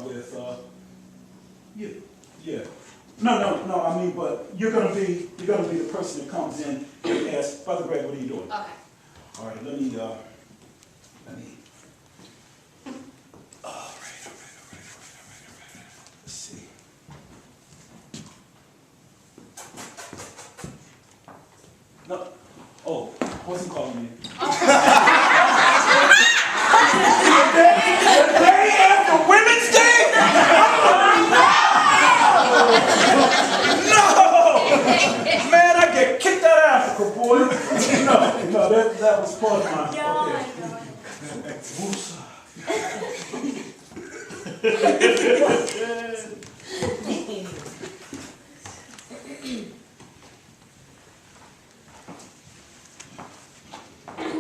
with you. Yeah. No. I mean, but you're gonna be the person that comes in and asks, Brother Greg, what are you doing? Okay. All right. Let me. All right. Let's see. No. Oh, wasn't calling me. The day after Women's Day? No! Man, I get kicked out of Africa, boy. No, that was part of my. Yeah, Okay. I know. Woosa.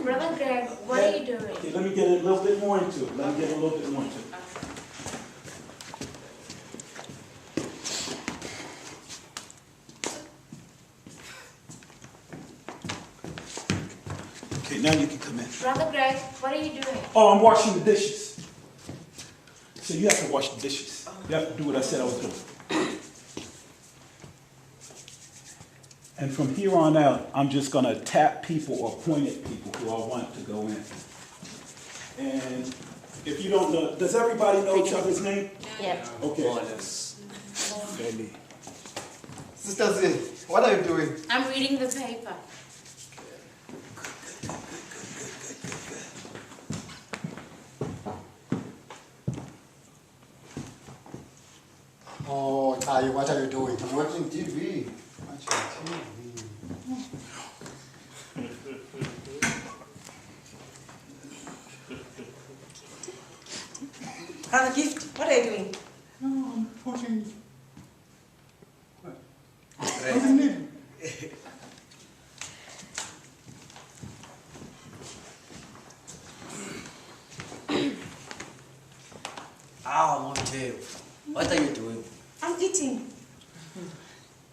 Brother Greg, what are you doing? Okay, let me get a little bit more into it. Okay, now you can come in. Brother Greg, what are you doing? Oh, I'm washing the dishes. So you have to wash the dishes. You have to do what I said I was doing. And from here on out, I'm just going to tap people or point at people who I want to go in. And if you don't know, does everybody know each other's name? Yeah. Okay. More or less. Baby. Sister Zin, what are you doing? I'm reading the paper. Oh, Tayo, what are you doing? I'm watching TV. Brother Gift, what are you doing? No, I'm watching. What? Monte, what are you doing? I'm eating.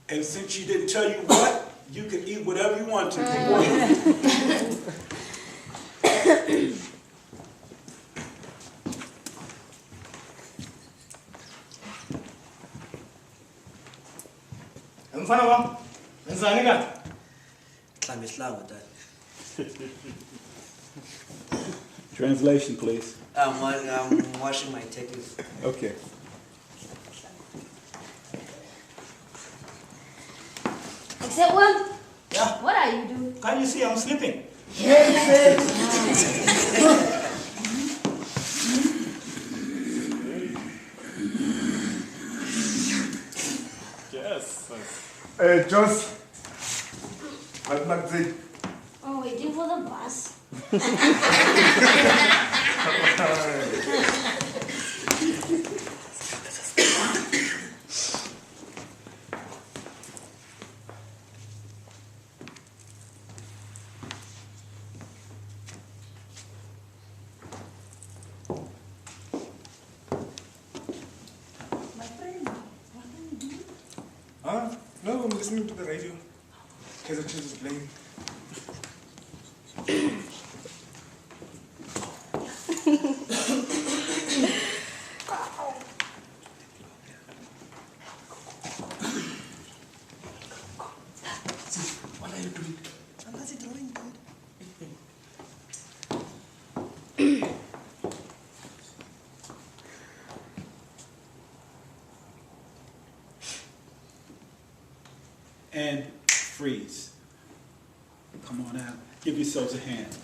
And since she didn't tell you what, you can eat whatever you want to. Mfana wam, wenzani ka? Mhlambe ihlangu dad. Translation, please. I'm washing my turkeys. Okay. Except one. Yeah. What are you doing? Can't you see I'm sleeping? Yes. Jones. What not say? Oh, waiting for the bus. My friend, what are you doing? No, I'm listening to the radio. Kaiser Chiefs is playing. What are you doing? I'm not drawing, dude. And freeze. Come on out. Give yourselves a hand.